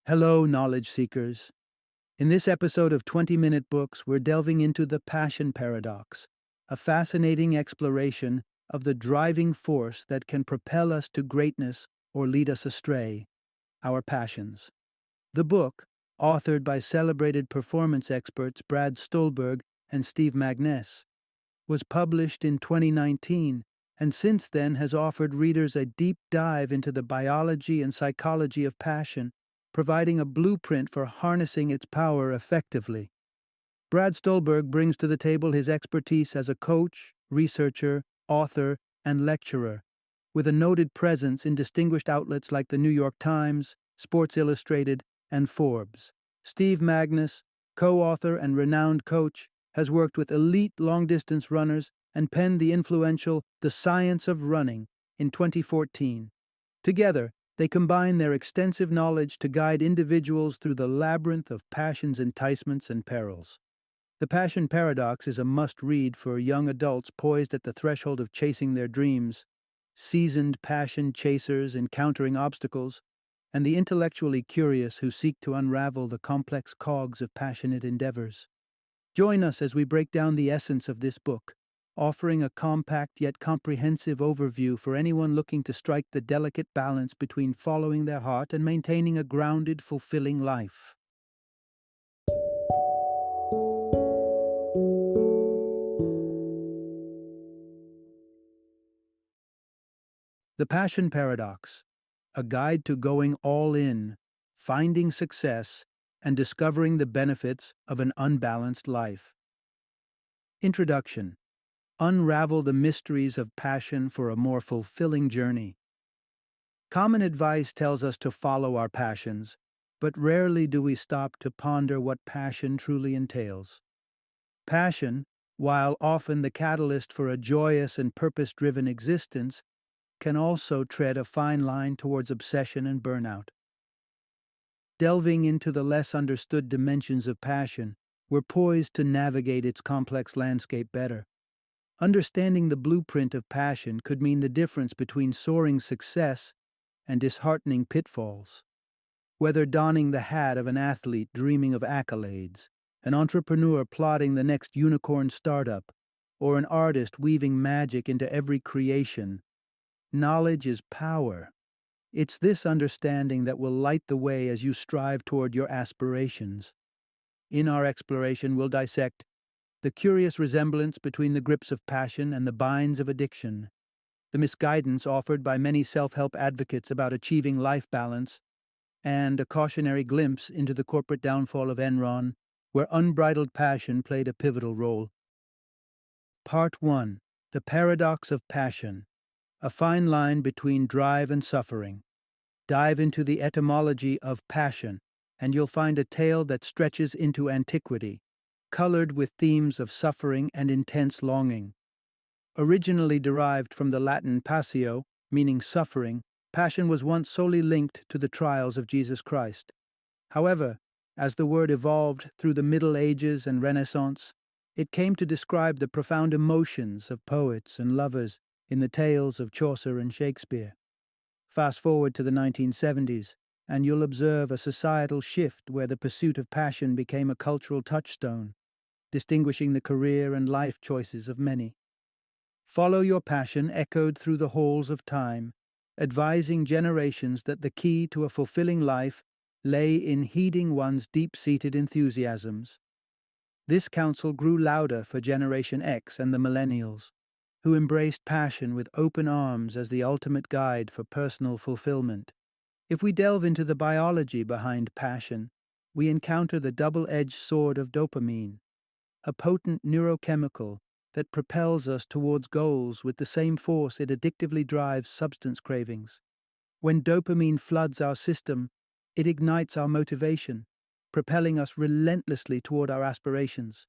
Hello, knowledge seekers. In this episode of 20-Minute Books, we're delving into the passion paradox, a fascinating exploration of the driving force that can propel us to greatness or lead us astray, our passions. The book, authored by celebrated performance experts Brad Stulberg and Steve Magness, was published in 2019 and since then has offered readers a deep dive into the biology and psychology of passion, providing a blueprint for harnessing its power effectively. Brad Stulberg brings to the table his expertise as a coach, researcher, author, and lecturer, with a noted presence in distinguished outlets like the New York Times, Sports Illustrated, and Forbes. Steve Magness, co-author and renowned coach, has worked with elite long-distance runners and penned the influential The Science of Running in 2014. Together, they combine their extensive knowledge to guide individuals through the labyrinth of passion's enticements and perils. The Passion Paradox is a must-read for young adults poised at the threshold of chasing their dreams, seasoned passion chasers encountering obstacles, and the intellectually curious who seek to unravel the complex cogs of passionate endeavors. Join us as we break down the essence of this book, offering a compact yet comprehensive overview for anyone looking to strike the delicate balance between following their heart and maintaining a grounded, fulfilling life. The Passion Paradox, a guide to going all in, finding success, and discovering the benefits of an unbalanced life. Introduction. Unravel the mysteries of passion for a more fulfilling journey. Common advice tells us to follow our passions, but rarely do we stop to ponder what passion truly entails. Passion, while often the catalyst for a joyous and purpose-driven existence, can also tread a fine line towards obsession and burnout. Delving into the less understood dimensions of passion, we're poised to navigate its complex landscape better. Understanding the blueprint of passion could mean the difference between soaring success and disheartening pitfalls. Whether donning the hat of an athlete dreaming of accolades, an entrepreneur plotting the next unicorn startup, or an artist weaving magic into every creation, knowledge is power. It's this understanding that will light the way as you strive toward your aspirations. In our exploration, we'll dissect the curious resemblance between the grips of passion and the binds of addiction, the misguidance offered by many self-help advocates about achieving life balance, and a cautionary glimpse into the corporate downfall of Enron, where unbridled passion played a pivotal role. Part 1. The Paradox of Passion, a fine line between drive and suffering. Dive into the etymology of passion, and you'll find a tale that stretches into antiquity, colored with themes of suffering and intense longing. Originally derived from the Latin passio, meaning suffering, passion was once solely linked to the trials of Jesus Christ. However, as the word evolved through the Middle Ages and Renaissance, it came to describe the profound emotions of poets and lovers in the tales of Chaucer and Shakespeare. Fast forward to the 1970s, and you'll observe a societal shift where the pursuit of passion became a cultural touchstone, distinguishing the career and life choices of many. Follow Your Passion echoed through the halls of time, advising generations that the key to a fulfilling life lay in heeding one's deep-seated enthusiasms. This counsel grew louder for Generation X and the Millennials, who embraced passion with open arms as the ultimate guide for personal fulfillment. If we delve into the biology behind passion, we encounter the double-edged sword of dopamine, a potent neurochemical that propels us towards goals with the same force it addictively drives substance cravings. When dopamine floods our system, it ignites our motivation, propelling us relentlessly toward our aspirations.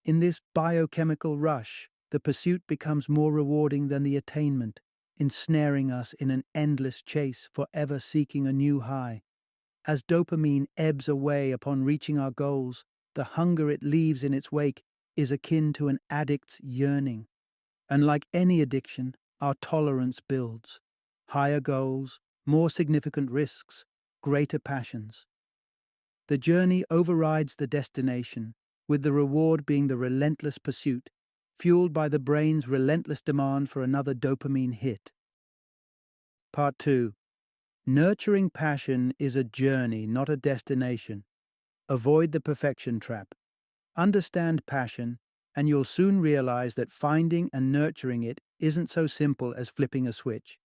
In this biochemical rush, the pursuit becomes more rewarding than the attainment, ensnaring us in an endless chase, forever seeking a new high. As dopamine ebbs away upon reaching our goals, the hunger it leaves in its wake is akin to an addict's yearning. And like any addiction, our tolerance builds. Higher goals, more significant risks, greater passions. The journey overrides the destination, with the reward being the relentless pursuit, fueled by the brain's relentless demand for another dopamine hit. Part 2. Nurturing passion is a journey, not a destination. Avoid the perfection trap. Understand passion, and you'll soon realize that finding and nurturing it isn't so simple as flipping a switch.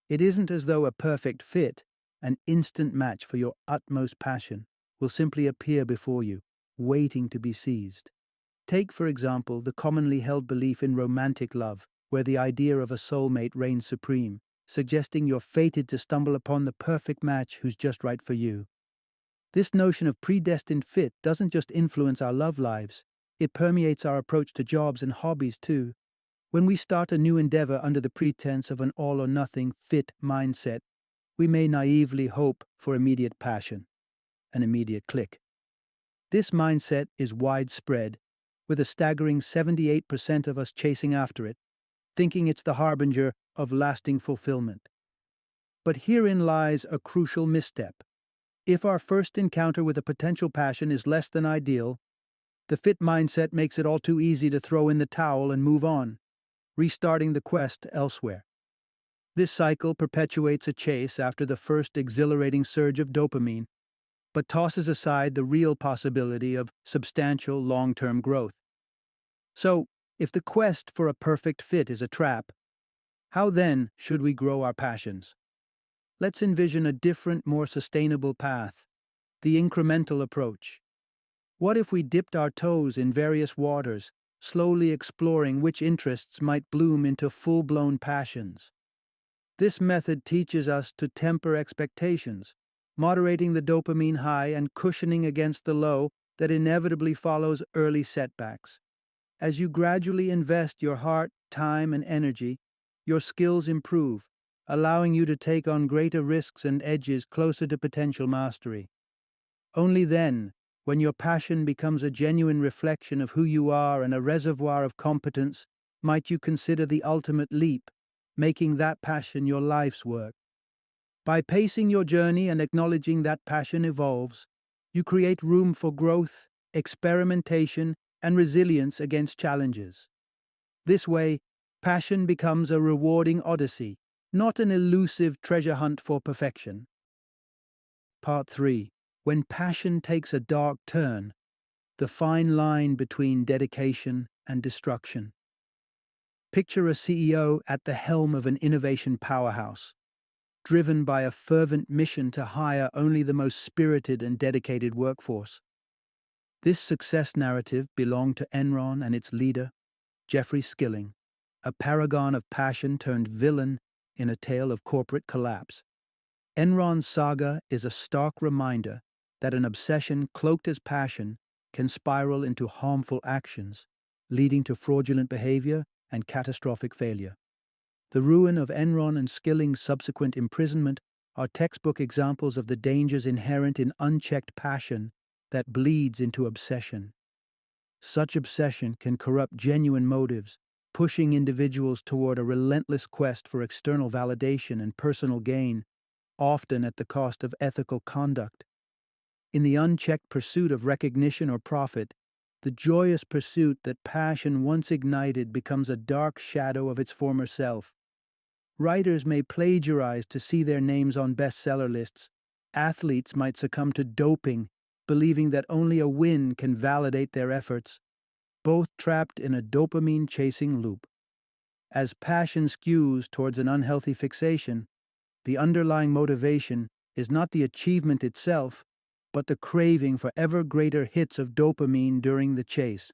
It isn't as though a perfect fit, an instant match for your utmost passion, will simply appear before you, waiting to be seized. Take, for example, the commonly held belief in romantic love, where the idea of a soulmate reigns supreme, suggesting you're fated to stumble upon the perfect match who's just right for you. This notion of predestined fit doesn't just influence our love lives, it permeates our approach to jobs and hobbies too. When we start a new endeavor under the pretense of an all-or-nothing fit mindset, we may naively hope for immediate passion, an immediate click. This mindset is widespread, with a staggering 78% of us chasing after it, thinking it's the harbinger of lasting fulfillment. But herein lies a crucial misstep. If our first encounter with a potential passion is less than ideal, the fit mindset makes it all too easy to throw in the towel and move on, restarting the quest elsewhere. This cycle perpetuates a chase after the first exhilarating surge of dopamine, but tosses aside the real possibility of substantial long-term growth. So, if the quest for a perfect fit is a trap, how then should we grow our passions? Let's envision a different, more sustainable path, the incremental approach. What if we dipped our toes in various waters, slowly exploring which interests might bloom into full-blown passions? This method teaches us to temper expectations, moderating the dopamine high and cushioning against the low that inevitably follows early setbacks. As you gradually invest your heart, time, and energy, your skills improve, allowing you to take on greater risks and edges closer to potential mastery. Only then, when your passion becomes a genuine reflection of who you are and a reservoir of competence, might you consider the ultimate leap, making that passion your life's work. By pacing your journey and acknowledging that passion evolves, you create room for growth, experimentation, and resilience against challenges. This way, passion becomes a rewarding odyssey, not an elusive treasure hunt for perfection. Part 3. When passion takes a dark turn, the fine line between dedication and destruction. Picture a CEO at the helm of an innovation powerhouse, driven by a fervent mission to hire only the most spirited and dedicated workforce. This success narrative belonged to Enron and its leader, Jeffrey Skilling, a paragon of passion turned villain in a tale of corporate collapse. Enron's saga is a stark reminder that an obsession cloaked as passion can spiral into harmful actions, leading to fraudulent behavior and catastrophic failure. The ruin of Enron and Skilling's subsequent imprisonment are textbook examples of the dangers inherent in unchecked passion that bleeds into obsession. Such obsession can corrupt genuine motives, pushing individuals toward a relentless quest for external validation and personal gain, often at the cost of ethical conduct. In the unchecked pursuit of recognition or profit, the joyous pursuit that passion once ignited becomes a dark shadow of its former self. Writers may plagiarize to see their names on bestseller lists. Athletes might succumb to doping, believing that only a win can validate their efforts, both trapped in a dopamine-chasing loop. As passion skews towards an unhealthy fixation, the underlying motivation is not the achievement itself, but the craving for ever greater hits of dopamine during the chase.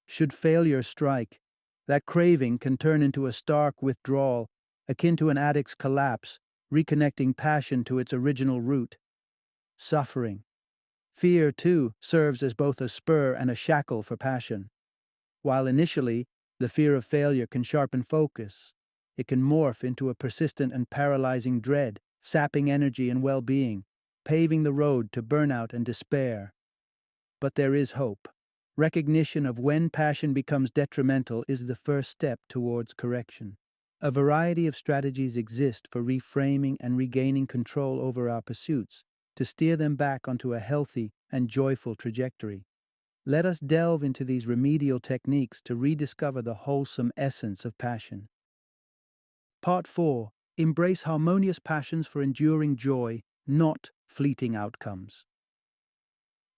Should failure strike, that craving can turn into a stark withdrawal, akin to an addict's collapse, reconnecting passion to its original root. Suffering. Fear, too, serves as both a spur and a shackle for passion. While initially, the fear of failure can sharpen focus, it can morph into a persistent and paralyzing dread, sapping energy and well-being, paving the road to burnout and despair. But there is hope. Recognition of when passion becomes detrimental is the first step towards correction. A variety of strategies exist for reframing and regaining control over our pursuits, to steer them back onto a healthy and joyful trajectory. Let us delve into these remedial techniques to rediscover the wholesome essence of passion. Part 4. Embrace harmonious passions for enduring joy, not fleeting outcomes.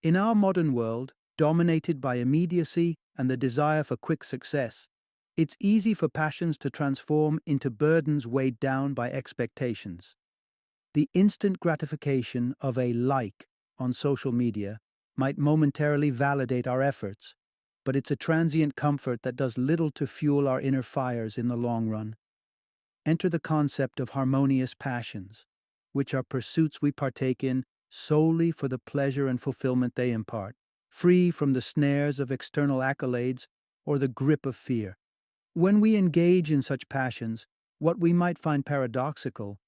In our modern world, dominated by immediacy and the desire for quick success, it's easy for passions to transform into burdens weighed down by expectations. The instant gratification of a like on social media might momentarily validate our efforts, but it's a transient comfort that does little to fuel our inner fires in the long run. Enter the concept of harmonious passions, which are pursuits we partake in solely for the pleasure and fulfillment they impart, free from the snares of external accolades or the grip of fear. When we engage in such passions, what we might find paradoxical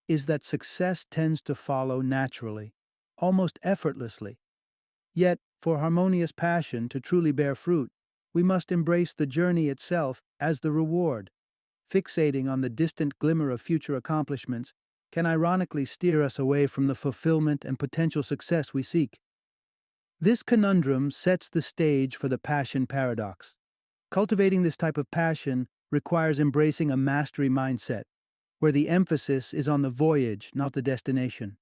is that success tends to follow naturally, almost effortlessly. Yet, for harmonious passion to truly bear fruit, we must embrace the journey itself as the reward. Fixating on the distant glimmer of future accomplishments can ironically steer us away from the fulfillment and potential success we seek. This conundrum sets the stage for the passion paradox. Cultivating this type of passion requires embracing a mastery mindset, where the emphasis is on the voyage, not the destination.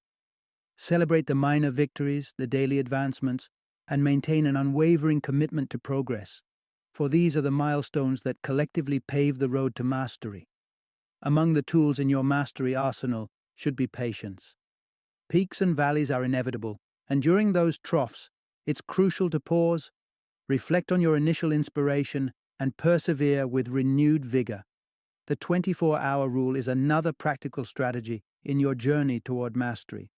Celebrate the minor victories, the daily advancements, and maintain an unwavering commitment to progress, for these are the milestones that collectively pave the road to mastery. Among the tools in your mastery arsenal should be patience. Peaks and valleys are inevitable, and during those troughs, it's crucial to pause, reflect on your initial inspiration, and persevere with renewed vigor. The 24-hour rule is another practical strategy in your journey toward mastery.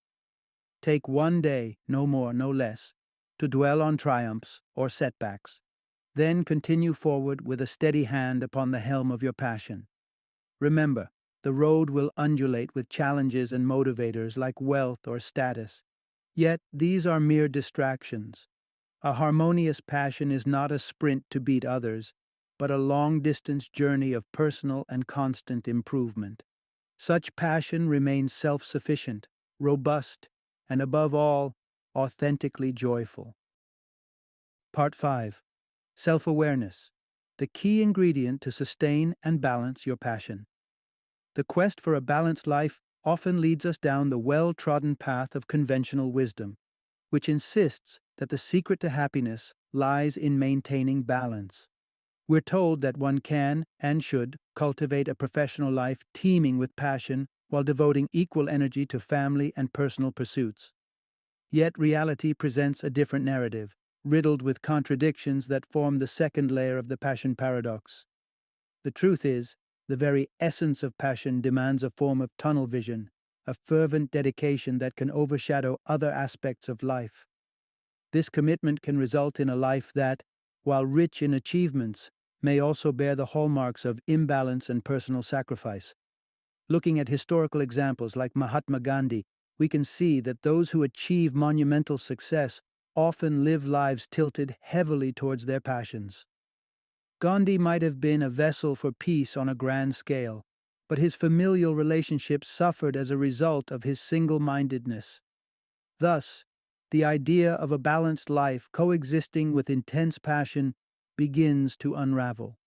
Take one day, no more, no less, to dwell on triumphs or setbacks. Then continue forward with a steady hand upon the helm of your passion. Remember, the road will undulate with challenges and motivators like wealth or status. Yet these are mere distractions. A harmonious passion is not a sprint to beat others, but a long-distance journey of personal and constant improvement. Such passion remains self-sufficient, robust, and above all, authentically joyful. Part 5. Self-awareness, the key ingredient to sustain and balance your passion. The quest for a balanced life often leads us down the well-trodden path of conventional wisdom, which insists that the secret to happiness lies in maintaining balance. We're told that one can and should cultivate a professional life teeming with passion while devoting equal energy to family and personal pursuits. Yet reality presents a different narrative, riddled with contradictions that form the second layer of the passion paradox. The truth is, the very essence of passion demands a form of tunnel vision, a fervent dedication that can overshadow other aspects of life. This commitment can result in a life that, while rich in achievements, may also bear the hallmarks of imbalance and personal sacrifice. Looking at historical examples like Mahatma Gandhi, we can see that those who achieve monumental success often live lives tilted heavily towards their passions. Gandhi might have been a vessel for peace on a grand scale, but his familial relationships suffered as a result of his single-mindedness. Thus, the idea of a balanced life coexisting with intense passion begins to unravel.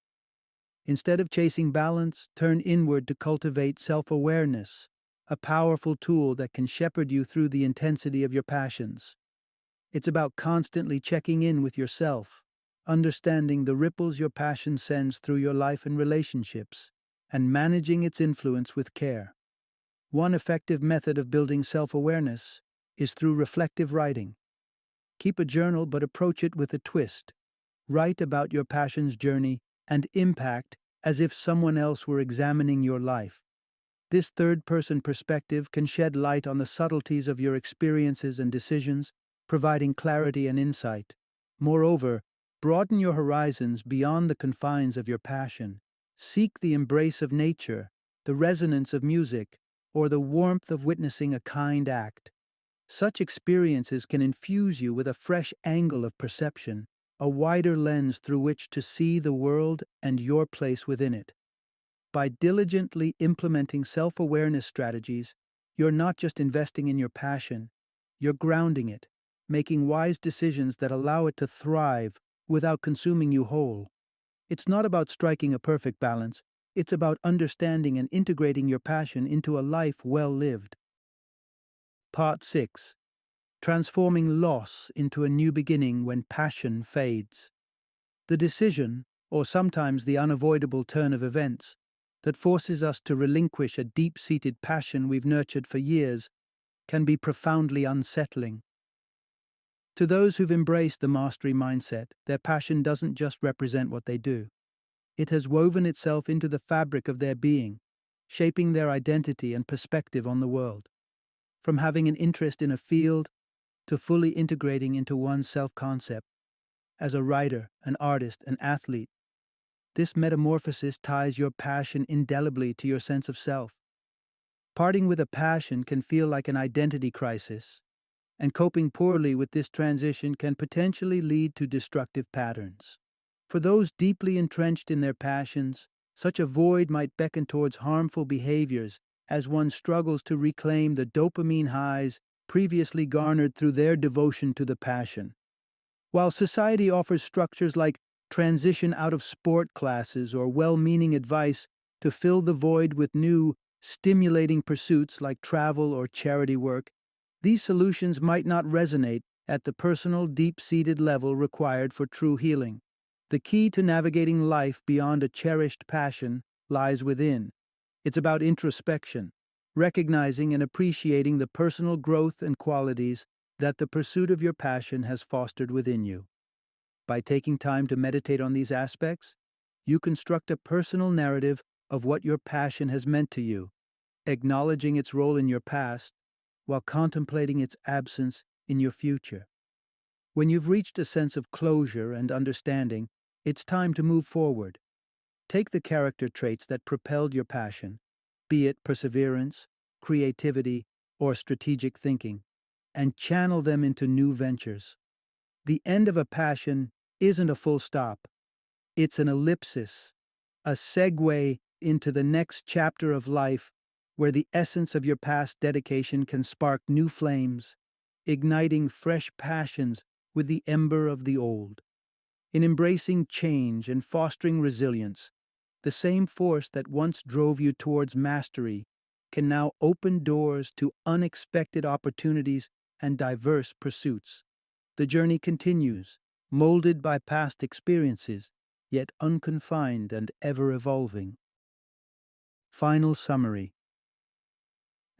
Instead of chasing balance, turn inward to cultivate self-awareness, a powerful tool that can shepherd you through the intensity of your passions. It's about constantly checking in with yourself, understanding the ripples your passion sends through your life and relationships, and managing its influence with care. One effective method of building self-awareness is through reflective writing. Keep a journal, but approach it with a twist. Write about your passion's journey and impact as if someone else were examining your life. This third-person perspective can shed light on the subtleties of your experiences and decisions, providing clarity and insight. Moreover, broaden your horizons beyond the confines of your passion. Seek the embrace of nature, the resonance of music, or the warmth of witnessing a kind act. Such experiences can infuse you with a fresh angle of perception, a wider lens through which to see the world and your place within it. By diligently implementing self-awareness strategies, you're not just investing in your passion, You're grounding it, making wise decisions that allow it to thrive without consuming you whole. It's not about striking a perfect balance, it's about understanding and integrating your passion into a life well lived. Part 6. Transforming loss into a new beginning when passion fades. The decision, or sometimes the unavoidable turn of events, that forces us to relinquish a deep seated passion we've nurtured for years can be profoundly unsettling. To those who've embraced the mastery mindset, their passion doesn't just represent what they do. It has woven itself into the fabric of their being, shaping their identity and perspective on the world. From having an interest in a field to fully integrating into one's self-concept. As a writer, an artist, an athlete, this metamorphosis ties your passion indelibly to your sense of self. Parting with a passion can feel like an identity crisis, and coping poorly with this transition can potentially lead to destructive patterns. For those deeply entrenched in their passions, such a void might beckon towards harmful behaviors as one struggles to reclaim the dopamine highs previously garnered through their devotion to the passion. While society offers structures like transition out of sport classes or well-meaning advice to fill the void with new, stimulating pursuits like travel or charity work, these solutions might not resonate at the personal, deep-seated level required for true healing. The key to navigating life beyond a cherished passion lies within. It's about introspection, recognizing and appreciating the personal growth and qualities that the pursuit of your passion has fostered within you. By taking time to meditate on these aspects, you construct a personal narrative of what your passion has meant to you, acknowledging its role in your past while contemplating its absence in your future. When you've reached a sense of closure and understanding, it's time to move forward. Take the character traits that propelled your passion, be it perseverance, creativity, or strategic thinking, and channel them into new ventures. The end of a passion isn't a full stop. It's an ellipsis, a segue into the next chapter of life where the essence of your past dedication can spark new flames, igniting fresh passions with the ember of the old. In embracing change and fostering resilience, the same force that once drove you towards mastery can now open doors to unexpected opportunities and diverse pursuits. The journey continues, molded by past experiences, yet unconfined and ever-evolving. Final summary.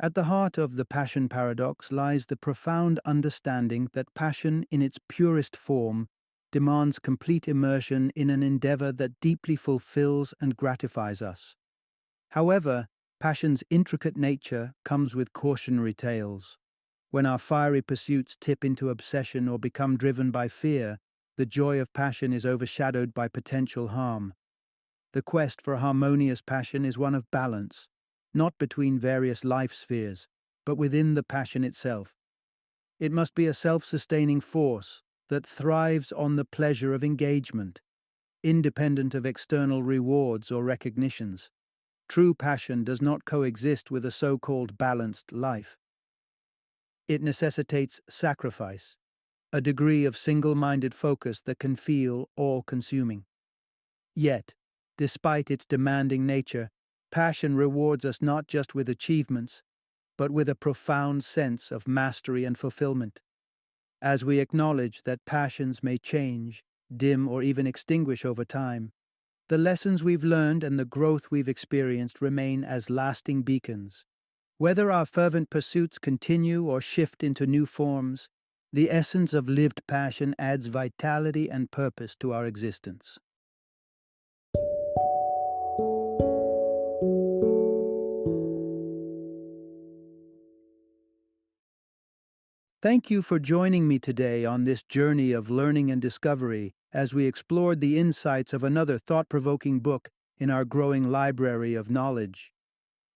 At the heart of the passion paradox lies the profound understanding that passion in its purest form demands complete immersion in an endeavor that deeply fulfills and gratifies us. However, passion's intricate nature comes with cautionary tales. When our fiery pursuits tip into obsession or become driven by fear, the joy of passion is overshadowed by potential harm. The quest for harmonious passion is one of balance, not between various life spheres, but within the passion itself. It must be a self-sustaining force that thrives on the pleasure of engagement, independent of external rewards or recognitions. True passion does not coexist with a so-called balanced life. It necessitates sacrifice, a degree of single-minded focus that can feel all-consuming. Yet, despite its demanding nature, passion rewards us not just with achievements, but with a profound sense of mastery and fulfillment. As we acknowledge that passions may change, dim, or even extinguish over time, the lessons we've learned and the growth we've experienced remain as lasting beacons. Whether our fervent pursuits continue or shift into new forms, the essence of lived passion adds vitality and purpose to our existence. Thank you for joining me today on this journey of learning and discovery as we explored the insights of another thought-provoking book in our growing library of knowledge.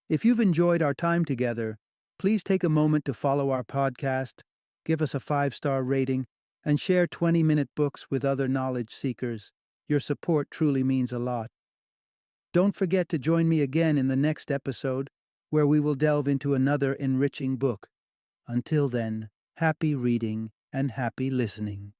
If you've enjoyed our time together, please take a moment to follow our podcast, give us a 5-star rating, and share 20-minute books with other knowledge seekers. Your support truly means a lot. Don't forget to join me again in the next episode, where we will delve into another enriching book. Until then, Happy reading and happy listening.